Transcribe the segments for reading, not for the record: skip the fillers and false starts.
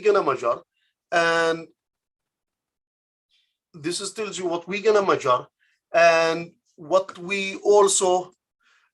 we're gonna measure, and this is tells you what we're gonna measure, and what we also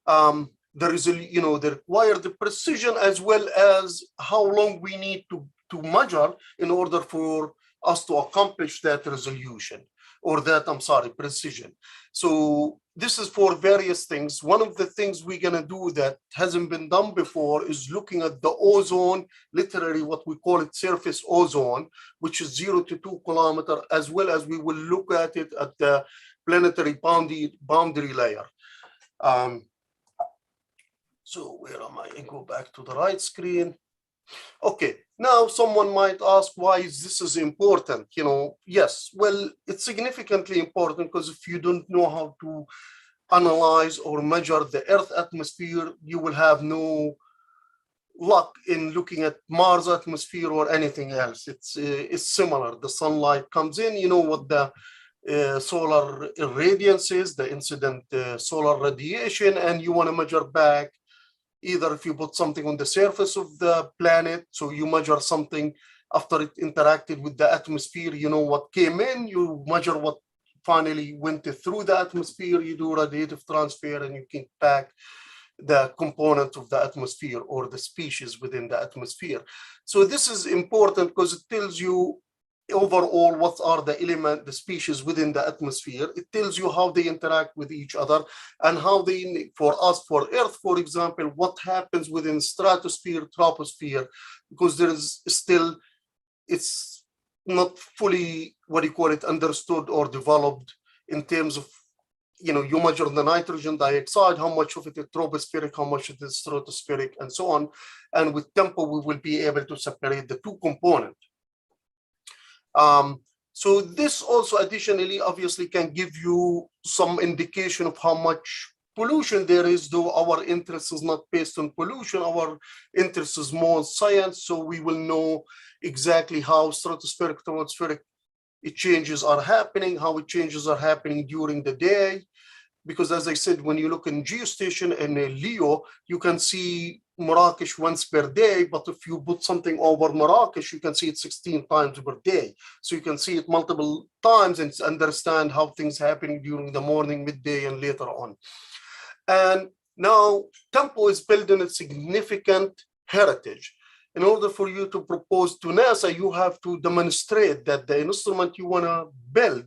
the required precision, as well as how long we need to measure in order for us to accomplish that resolution, or that, I'm sorry, precision. So this is for various things. One of the things we're gonna do that hasn't been done before is looking at the ozone, literally what we call it surface ozone, which is 0 to 2 kilometers, as well as we will look at it at the planetary boundary layer. So where am I? Go back to the right screen. Okay, now someone might ask, why is this important? Yes, well, it's significantly important because if you don't know how to analyze or measure the Earth atmosphere, you will have no luck in looking at Mars atmosphere or anything else. It's similar. The sunlight comes in, you know what the solar irradiance is, the incident solar radiation, and you want to measure back. Either if you put something on the surface of the planet, so you measure something after it interacted with the atmosphere, you know what came in, you measure what finally went through the atmosphere, you do radiative transfer, and you can pack the component of the atmosphere or the species within the atmosphere. So this is important because it tells you overall what are the species within the atmosphere. It tells you how they interact with each other, and how they, for us, for Earth, for example, what happens within stratosphere, troposphere, because there is still, it's not fully, understood or developed in terms of, you measure the nitrogen dioxide, how much of it is tropospheric, how much it is stratospheric, and so on. And with tempo, we will be able to separate the two components. So this also additionally obviously can give you some indication of how much pollution there is, though our interest is not based on pollution. Our interest is more science, so we will know exactly how stratospheric, tropospheric changes are happening, how changes are happening during the day. Because as I said, when you look in geostation and LEO, you can see Marrakesh once per day, but if you put something over Marrakesh, you can see it 16 times per day. So you can see it multiple times and understand how things happening during the morning, midday, and later on. And now tempo is building a significant heritage. In order for you to propose to NASA, you have to demonstrate that the instrument you want to build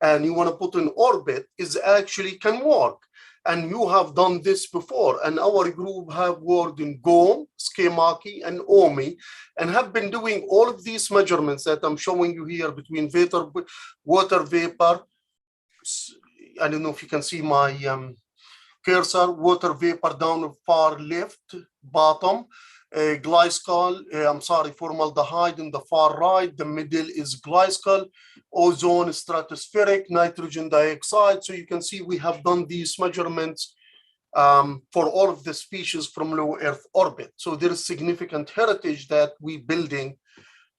and you want to put in orbit is actually can work. And you have done this before. And our group have worked in GOM, Skemaki, and OMI, and have been doing all of these measurements that I'm showing you here between water vapor. I don't know if you can see my cursor, water vapor down the far left bottom, glycol, formaldehyde in the far right, the middle is glycol, ozone, stratospheric, nitrogen dioxide. So you can see we have done these measurements for all of the species from low Earth orbit. So there is significant heritage that we're building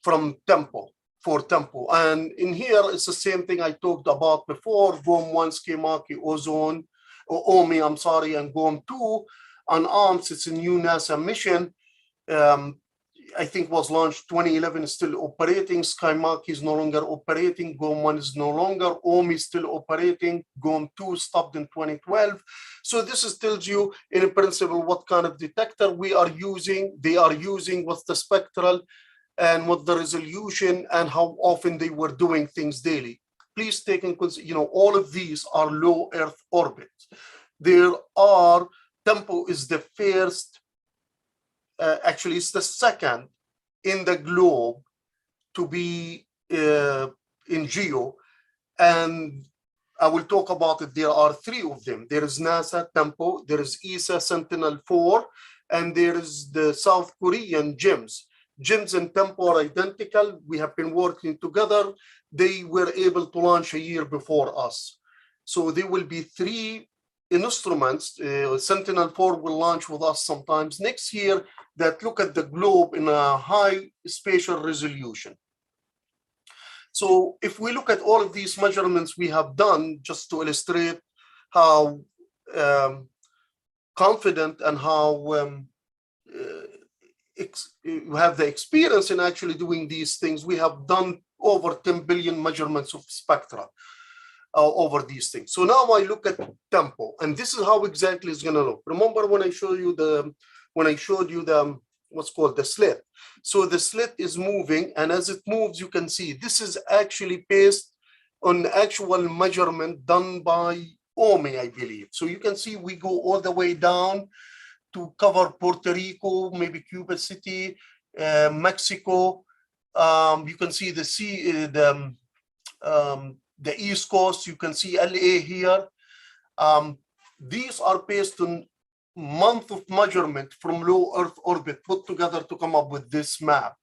from tempo, for tempo. And in here, it's the same thing I talked about before, GOM1, Skemaki, ozone, OMI, and GOM2. On ARMS, it's a new NASA mission. I think was launched 2011, is still operating. Skemaki is no longer operating. GOM1 is no longer. OMI is still operating. GOM2 stopped in 2012. So this tells you in principle what kind of detector we are using. They are using what's the spectral and what the resolution and how often they were doing things daily. Please take in consideration, all of these are low Earth orbit. Tempo is the first, actually it's the second in the globe to be in geo, and I will talk about it. There are three of them. There is NASA Tempo, there is ESA Sentinel-4, and there is the South Korean GEMS. GEMS and Tempo are identical. We have been working together. They were able to launch a year before us. So there will be three instruments. Sentinel-4 will launch with us sometimes next year that look at the globe in a high spatial resolution. So if we look at all of these measurements we have done, just to illustrate how confident and how you have the experience in actually doing these things, we have done over 10 billion measurements of spectra over these things. So now I look at tempo, and this is how exactly it's going to look. Remember when I showed you the what's called the slit. So the slit is moving, and as it moves, you can see this is actually based on actual measurement done by OMI, I believe. So you can see we go all the way down to cover Puerto Rico, maybe Cuba City, Mexico. You can see the East Coast. You can see LA here. These are based on month of measurement from low Earth orbit put together to come up with this map.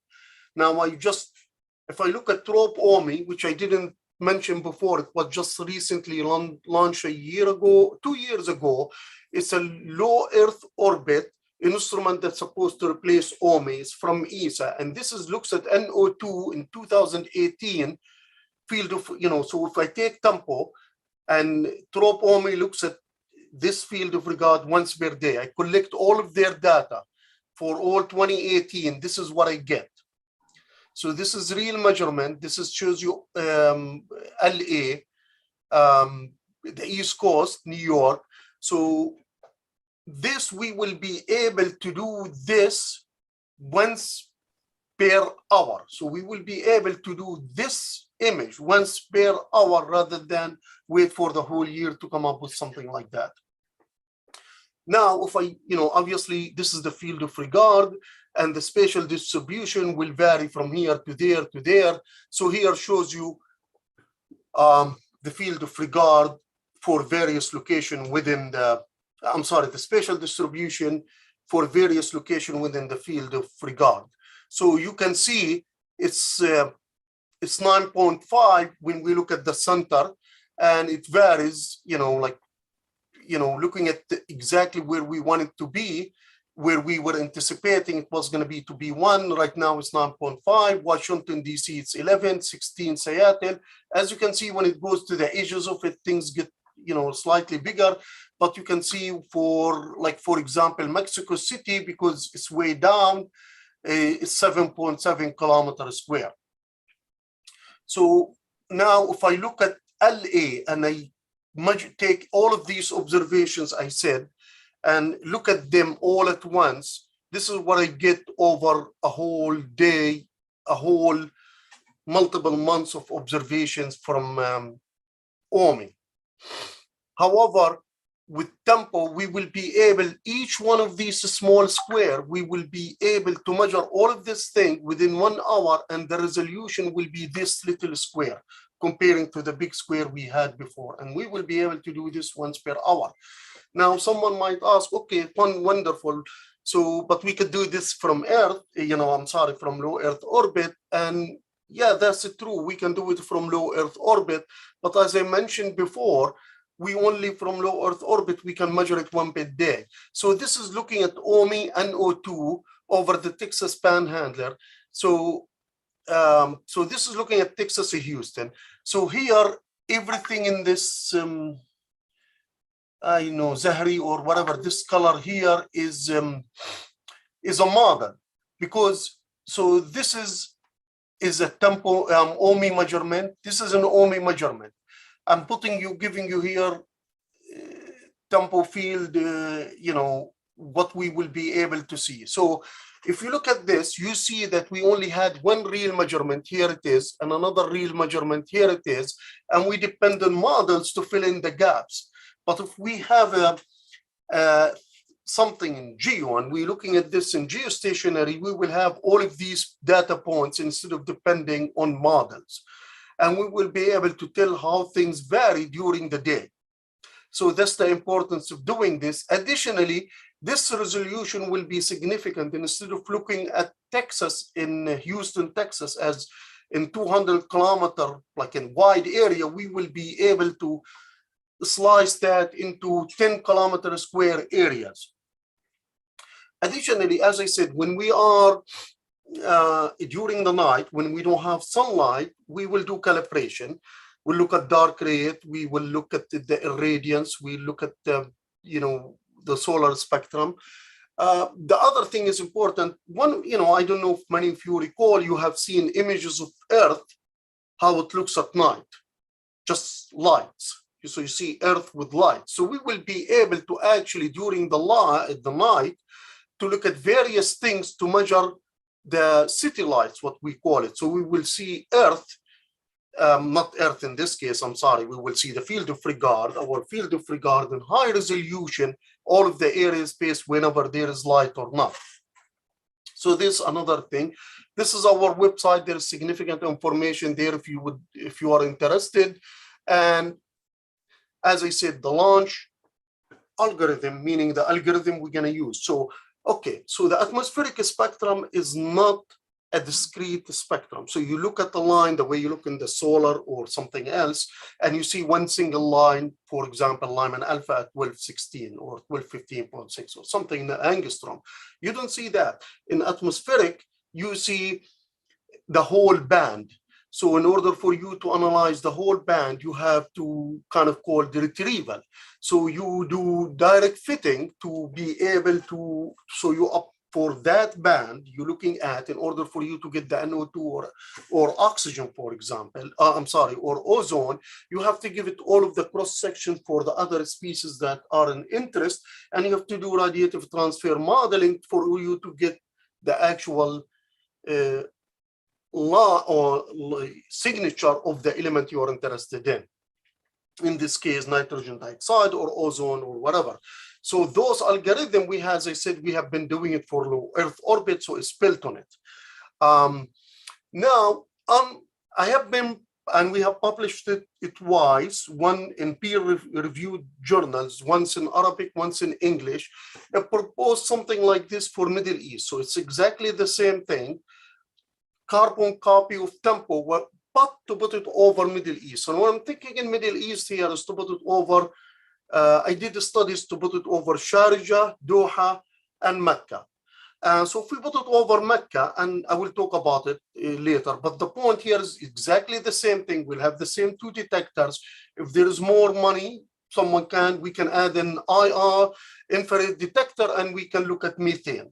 Now, if I look at TROP OMI, which I didn't mention before, it was just recently launched 2 years ago. It's a low Earth orbit instrument that's supposed to replace OMI. It's from ESA, and this looks at NO2 in 2018 field of, so if I take tempo and TROP OMI looks at this field of regard once per day, I collect all of their data for all 2018, this is what I get. So this is real measurement. This shows you LA, the East Coast, New York. So this, we will be able to do this once per hour. So we will be able to do this image once per hour rather than wait for the whole year to come up with something like that. Now, if I, obviously this is the field of regard, and the spatial distribution will vary from here to there to there. So here shows you the field of regard for various locations within the, the spatial distribution for various locations within the field of regard. So you can see it's 9.5 when we look at the center, and it varies, looking at exactly where we want it to be, where we were anticipating it was going to be 1. Right now it's 9.5. Washington, D.C., it's 11, 16, Seattle. As you can see, when it goes to the edges of it, things get, slightly bigger. But you can see for example, Mexico City, because it's way down, it's 7.7 kilometers square. So now if I look at LA and I take all of these observations I said and look at them all at once, this is what I get over a whole day, multiple months of observations from OMI. However, with tempo, we will be able, each one of these small square, we will be able to measure all of this thing within 1 hour, and the resolution will be this little square comparing to the big square we had before. And we will be able to do this once per hour. Now, someone might ask, okay, wonderful. So, but we could do this from Earth, from low Earth orbit. And yeah, that's true. We can do it from low Earth orbit. But as I mentioned before, we only from low Earth orbit, we can measure it 1 per day. So this is looking at OMI NO2 over the Texas Panhandle. So, so this is looking at Texas and Houston. So here, everything in this, Zahri or whatever, this color here is a model, because so this is a tempo OMI measurement. This is an OMI measurement. I'm giving you here tempo field, what we will be able to see. So if you look at this, you see that we only had one real measurement, here it is, and another real measurement, here it is, and we depend on models to fill in the gaps. But if we have something in geo, and we're looking at this in geostationary, we will have all of these data points instead of depending on models. And we will be able to tell how things vary during the day. So that's the importance of doing this. Additionally, this resolution will be significant. Instead of looking at Texas, in Houston, Texas, as in 200 kilometer, like in wide area, we will be able to slice that into 10 kilometer square areas. Additionally, as I said, when we are during the night, when we don't have sunlight, we will do calibration. We'll look at dark rate, we will look at the irradiance, we look at the, the solar spectrum. The other thing is important. One, I don't know if many of you recall, you have seen images of Earth, how it looks at night, just lights. So you see Earth with light. So we will be able to actually, during the night, to look at various things to measure the city lights, what we call it. So we will see Earth, not Earth in this case, I'm sorry, we will see the field of regard, our field of regard in high resolution, all of the area space whenever there is light or not. So this is another thing. This is our website. There is significant information there if you are interested. And as I said, the launch algorithm, meaning the algorithm we're going to use. So, okay, so the atmospheric spectrum is not a discrete spectrum. So you look at the line the way you look in the solar or something else, and you see one single line, for example, Lyman alpha at 1216 or 1215.6 or something in the angstrom. You don't see that. In atmospheric, you see the whole band. So in order for you to analyze the whole band, you have to kind of call the retrieval. So you do direct fitting to be able to, so you up for that band you're looking at, in order for you to get the NO2 or oxygen, for example, or ozone, you have to give it all of the cross section for the other species that are in interest, and you have to do radiative transfer modeling for you to get the actual law or signature of the element you are interested in this case, nitrogen dioxide or ozone or whatever. So those algorithms we have, as I said, we have been doing it for low Earth orbit, so it's built on it. Now, I have been, and we have published it twice, one in peer-reviewed journals, once in Arabic, once in English. I proposed something like this for Middle East. So it's exactly the same thing, carbon copy of tempo, but to put it over Middle East. And what I'm thinking in Middle East here is to put it over, I did the studies to put it over Sharjah, Doha, and Mecca. So if we put it over Mecca, and I will talk about it later, but the point here is exactly the same thing. We'll have the same two detectors. If there is more money, we can add an IR, infrared detector, and we can look at methane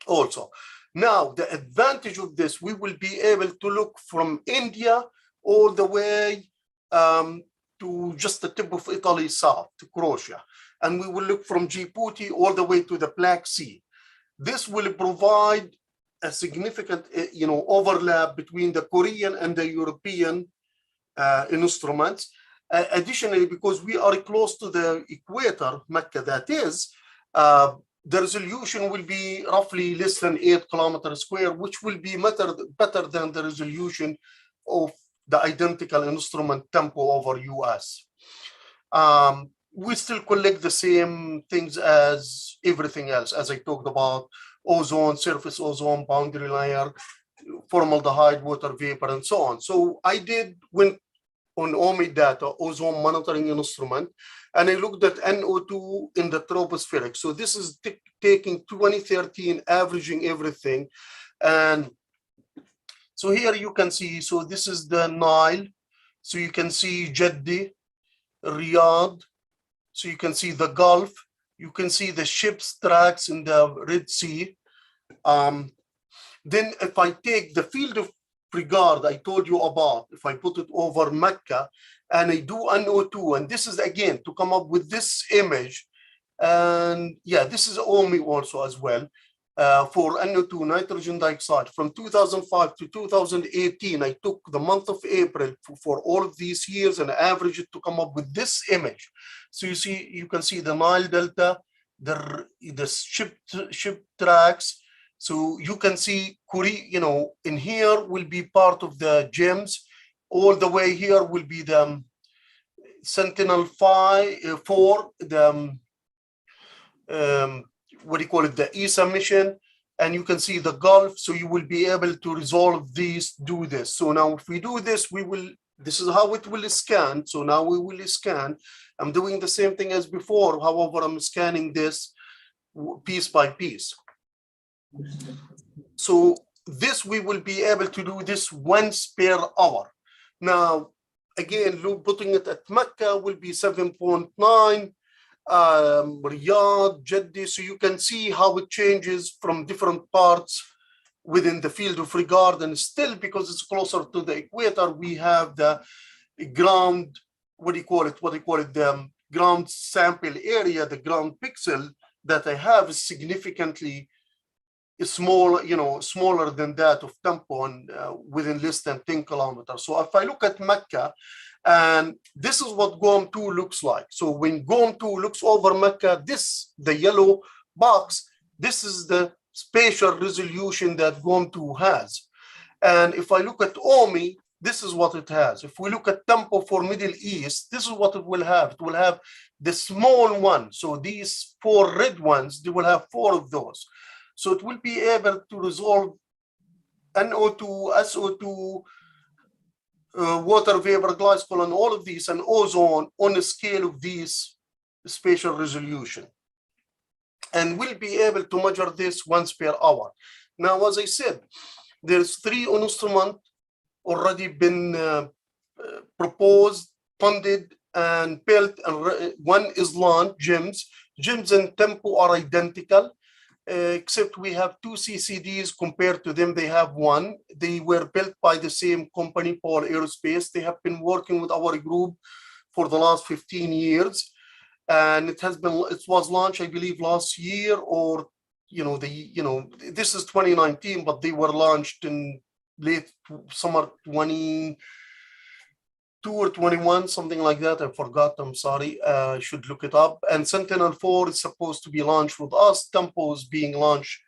also. Now, the advantage of this, we will be able to look from India all the way to just the tip of Italy south to Croatia. And we will look from Djibouti all the way to the Black Sea. This will provide a significant overlap between the Korean and the European instruments. Additionally, because we are close to the equator, Mecca that is, the resolution will be roughly less than 8 kilometers square, which will be better than the resolution of the identical instrument tempo over US. We still collect the same things as everything else, as I talked about: ozone, surface ozone, boundary layer, formaldehyde, water vapor, and so on. So I went on OMI data, ozone monitoring instrument, and I looked at NO2 in the tropospheric. So this is taking 2013, averaging everything. And so here you can see, so this is the Nile. So you can see Jeddah, Riyadh. So you can see the Gulf. You can see the ship's tracks in the Red Sea. Then if I take the field of regard I told you about, if I put it over Mecca and I do NO2, and this is again to come up with this image, and yeah, this is OMI also as well, for NO2, nitrogen dioxide, from 2005 to 2018, I took the month of April for all of these years and averaged it to come up with this image. So you can see the Nile Delta, the ship tracks. So you can see Korea, in here will be part of the gems. All the way here will be the Sentinel-4, the what do you call it, the OISA mission, and you can see the Gulf. So you will be able to resolve these, do this. So now if we do this, this is how it will scan. So now we will scan. I'm doing the same thing as before. However, I'm scanning this piece by piece. So this, we will be able to do this once per hour. Now, again, putting it at Mecca will be 7.9. Riyadh, Jeddah. So you can see how it changes from different parts within the field of regard. And still, because it's closer to the equator, we have the ground, the ground sample area, the ground pixel that I have is significantly small, smaller than that of tempo and within less than 10 kilometers. So if I look at Mecca, and this is what GOM 2 looks like. So when GOM 2 looks over Mecca, the yellow box, this is the spatial resolution that GOM 2 has. And if I look at OMI, this is what it has. If we look at tempo for Middle East, this is what it will have. It will have the small one. So these 4 red ones, they will have 4 of those. So it will be able to resolve NO2, SO2, water vapor, glycol, and all of these, and ozone on a scale of these spatial resolution. And we'll be able to measure this once per hour. Now, as I said, there's 3 instruments already been proposed, funded, and built, and 1 is launched, GEMS. GEMS and tempo are identical. Except we have 2 CCDs compared to them. They have 1. They were built by the same company, Paul Aerospace. They have been working with our group for the last 15 years. And it was launched, I believe, last year, or, this is 2019, but they were launched in late summer 22 or 21, something like that. I forgot, I'm sorry, I should look it up. And Sentinel-4 is supposed to be launched with us. Tempo is being launched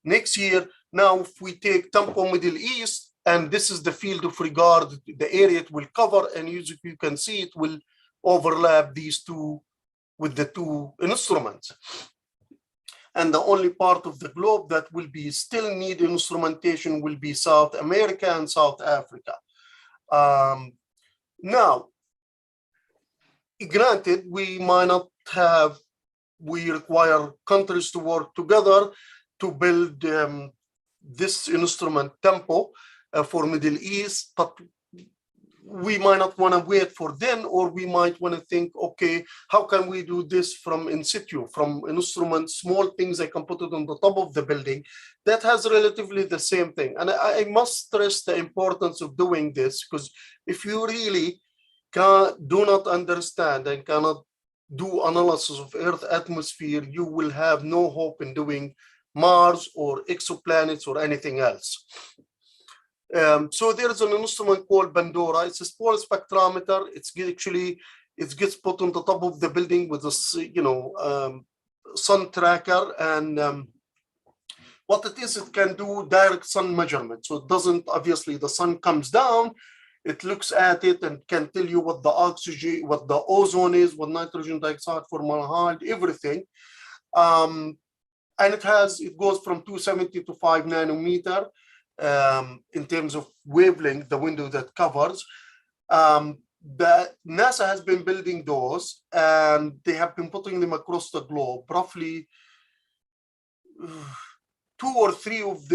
next year. Now, if we take Tempo Middle East, and this is the field of regard, the area it will cover, and as you can see, it will overlap these 2 with the 2 instruments. And the only part of the globe that will be still need instrumentation will be South America and South Africa. Now, granted, we require countries to work together to build this instrument tempo for Middle East, but we might not want to wait for then, or we might want to think, okay, how can we do this from in situ, from an instrument, small things I can put it on the top of the building that has relatively the same thing. And I must stress the importance of doing this, because if you really do not understand and cannot do analysis of Earth atmosphere, you will have no hope in doing Mars or exoplanets or anything else. So there's an instrument called Pandora. It's a small spectrometer. It gets put on the top of the building with a sun tracker, and what it is, it can do direct sun measurement. So it doesn't, obviously, the sun comes down, it looks at it and can tell you what the oxygen, what the ozone is, what nitrogen dioxide, formaldehyde, everything. And it goes from 270 to 5 nanometer. In terms of wavelength, the window that covers. NASA has been building those, and they have been putting them across the globe. Roughly 2 or 3 of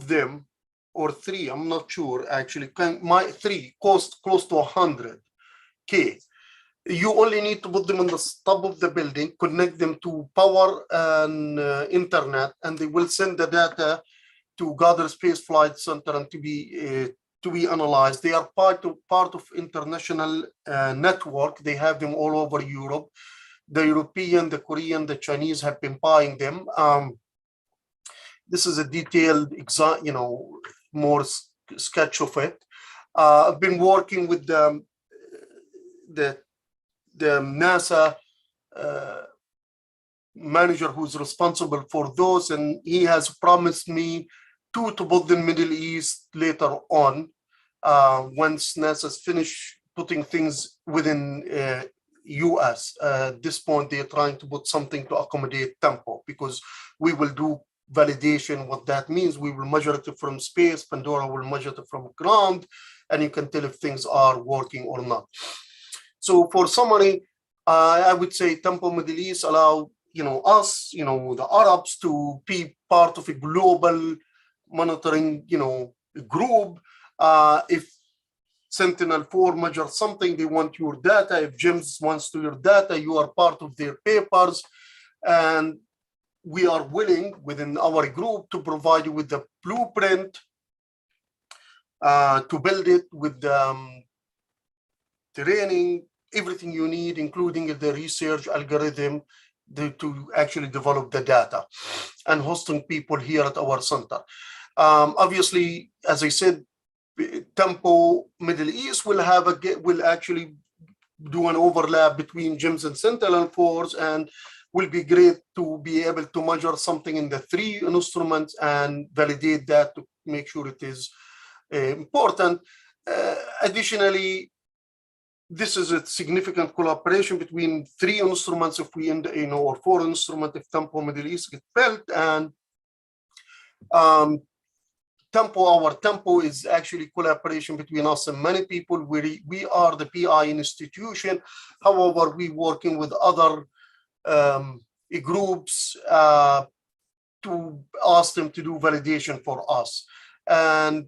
them, or 3, I'm not sure actually, 3 cost close to $100K. You only need to put them on the top of the building, connect them to power and internet, and they will send the data to Goddard Space Flight Center and to be analyzed. They are part of international network. They have them all over Europe. The European, the Korean, the Chinese have been buying them. This is a detailed, more sketch of it. I've been working with the NASA manager who's responsible for those, and he has promised me 2 to put in Middle East later on, once NASA's finished putting things within US. At this point, they're trying to put something to accommodate tempo, because we will do validation. What that means, we will measure it from space, Pandora will measure it from ground, and you can tell if things are working or not. So for summary, I would say tempo Middle East allow us, the Arabs, to be part of a global monitoring, group. If Sentinel-4 measure something, they want your data. If GEMS wants to your data, you are part of their papers. And we are willing within our group to provide you with the blueprint to build it with training, everything you need, including the research algorithm to actually develop the data, and hosting people here at our center. Obviously, as I said, Tempo Middle East will actually do an overlap between GEMS and Sentinel-4s, and will be great to be able to measure something in the 3 instruments and validate that to make sure it is important. Additionally, this is a significant collaboration between 3 instruments if we end, or 4 instruments if Tempo Middle East get built. And our Tempo is actually collaboration between us and many people. We are the PI institution. However, we working with other groups to ask them to do validation for us. And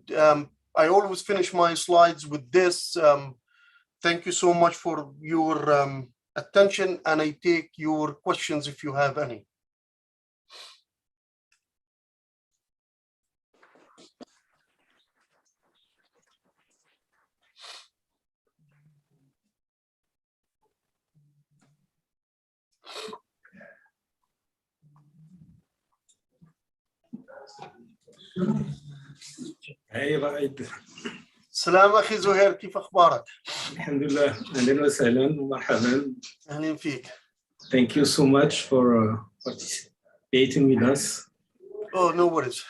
I always finish my slides with this. Thank you so much for your attention, and I take your questions if you have any. هاي رائد. سلام أخي زهير، كيف أخبارك؟ الحمد لله، أهلا وسهلا ومرحبا. أهلا فيك. Thank you so much for participating with us. Oh, no worries.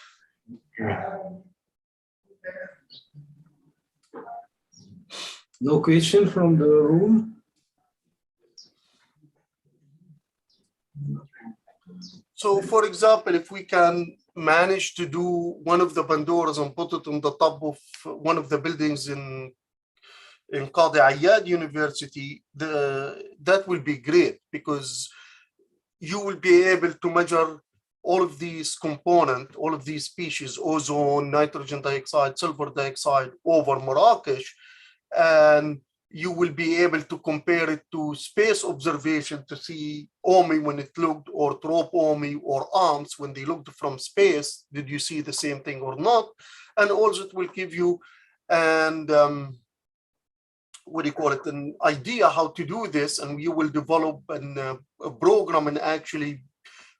No question from the room? So, for example, if we can manage to do one of the Pandoras and put it on the top of one of the buildings in Qadi Ayyad University, that will be great, because you will be able to measure all of these components, all of these species, ozone, nitrogen dioxide, sulfur dioxide over Marrakesh, and you will be able to compare it to space observation to see OMI when it looked, or Trop OMI or ARMS when they looked from space. Did you see the same thing or not? And also it will give you an idea how to do this, and you will develop a program in actually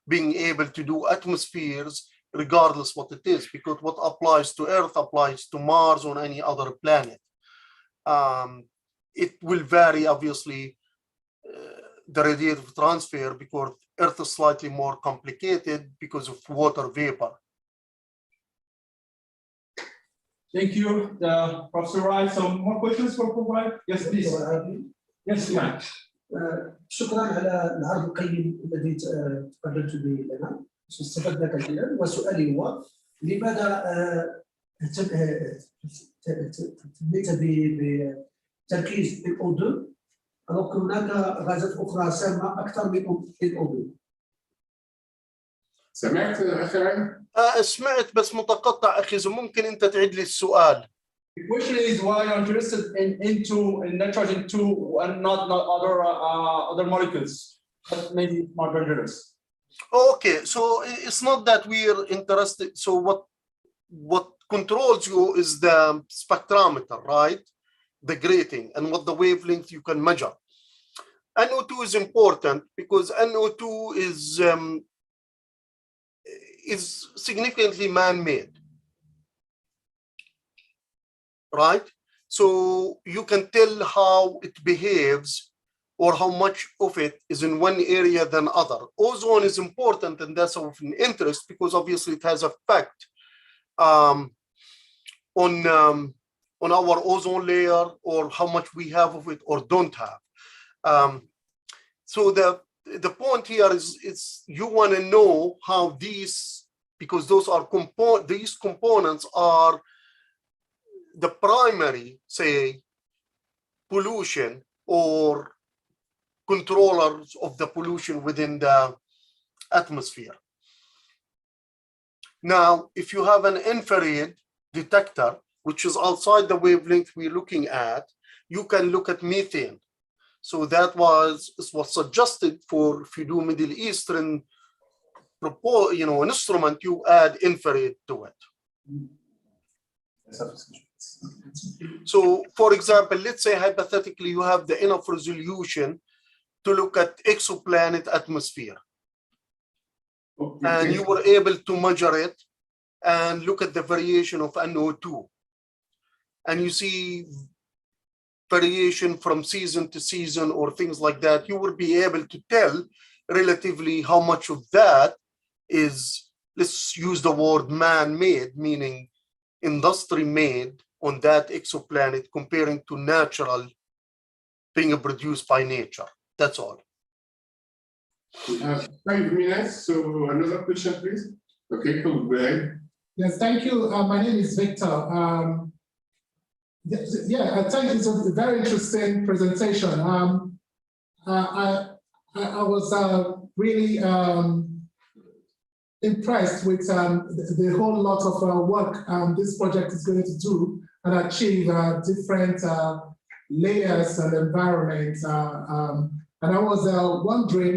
being able to do atmospheres regardless what it is, because what applies to Earth applies to Mars or any other planet. It will vary, obviously, the radiative transfer, because Earth is slightly more complicated because of water vapor. Thank you, Professor Wright. Some more questions for Professor? Yes, please. Yes, Suleiman. شكرا على العرض القيم الذي تقدمت به لنا، استفدنا كثيرا. وسؤالي هو: لماذا اهتميت بتركيز الأو2 alors هناك غازات أخرى سامة أكثر من الأو2؟ سمعت أخي رائد؟ سمعت بس متقطع أخي، ممكن أنت تعيد لي السؤال؟ The question is why you're interested in nitrogen 2 and not other molecules that may be more dangerous. Okay, so it's not that we're interested. So what controls you is the spectrometer, right? The grating and what the wavelength you can measure. NO2 is important because NO2 is significantly man-made, right? So you can tell how it behaves or how much of it is in one area than other. Ozone is important, and that's of an interest because obviously it has effect on our ozone layer, or how much we have of it or don't have. So the point here is you want to know how these, because those are these components are the primary, say, pollution or controllers of the pollution within the atmosphere. Now, if you have an infrared detector, which is outside the wavelength we're looking at, you can look at methane. So that was suggested for, if you do Middle Eastern instrument, you add infrared to it. So, for example, let's say hypothetically you have the enough resolution to look at exoplanet atmosphere. And you were able to measure it and look at the variation of NO2. And you see variation from season to season or things like that. You will be able to tell relatively how much of that is, let's use the word man-made, meaning industry-made on that exoplanet comparing to natural being produced by nature. That's all. We have 5 minutes, so another question, please. Okay, cool. Go ahead. Yes, thank you. My name is Victor. I think it's a very interesting presentation. I was really impressed with the whole lot of work this project is going to do and achieve different layers and environments. And I was wondering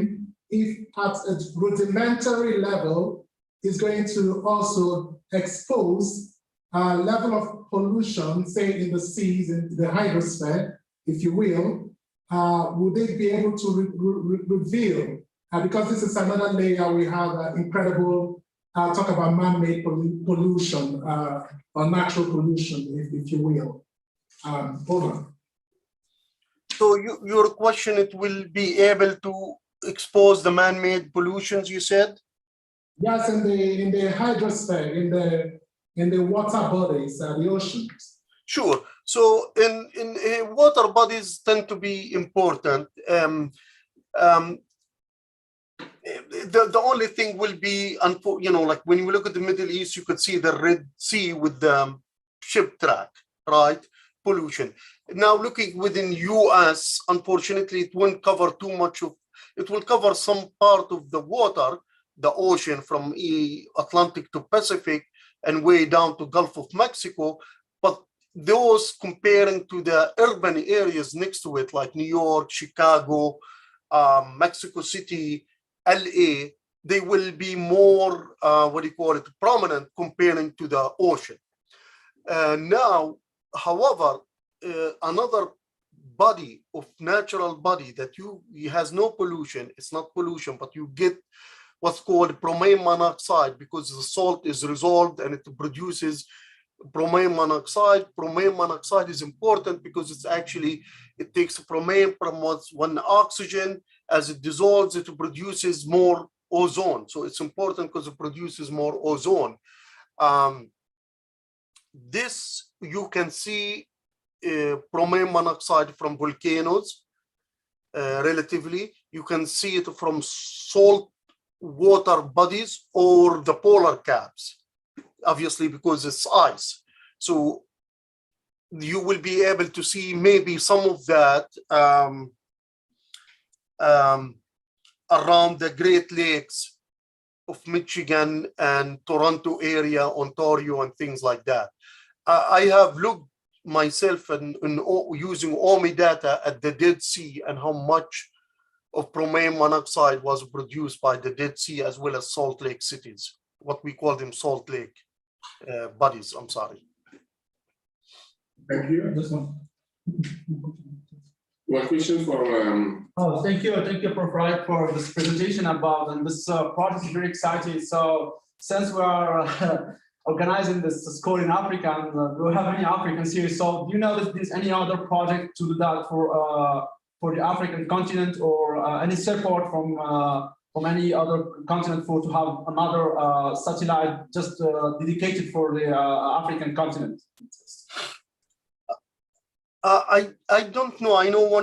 if at a rudimentary level is going to also expose a level of pollution, say in the seas, in the hydrosphere, if you will. Would they be able to reveal? Because this is another layer, we have incredible, talk about man-made pollution, or natural pollution, if you will. Over. So your question, it will be able to expose the man-made pollutions, you said? Yes, in the hydrosphere, in the water bodies, the oceans. Sure. So in water bodies tend to be important. The only thing will be, like when you look at the Middle East, you could see the Red Sea with the ship track, right? Pollution. Now looking within US, unfortunately, it won't cover too much of, it will cover some part of the water, the ocean from Atlantic to Pacific and way down to Gulf of Mexico. But those comparing to the urban areas next to it, like New York, Chicago, Mexico City, LA, they will be more, prominent comparing to the ocean. Now, however, another body of natural body that has no pollution, it's not pollution, but you get what's called bromine monoxide because the salt is resolved and it produces bromine monoxide. Bromine monoxide is important because it's actually, it takes bromine from one oxygen, as it dissolves, it produces more ozone. So it's important because it produces more ozone. This, you can see bromine monoxide from volcanoes, relatively. You can see it from salt water bodies or the polar caps, obviously because it's ice. So you will be able to see maybe some of that around the Great Lakes of Michigan and Toronto area, Ontario, and things like that. I have looked myself and using OMI data at the Dead Sea and how much of bromine monoxide was produced by the Dead Sea as well as Salt Lake cities, what we call them Salt Lake bodies, I'm sorry. Thank you. This one. One question for Oh, thank you, Prof. Wright, for this presentation about, and this project is very exciting. So since we are organizing this school in Africa, and we have many Africans here, so do you know if there's any other project to do that for the African continent, or any support from any other continent to have another satellite just dedicated for the African continent? I don't know. I know one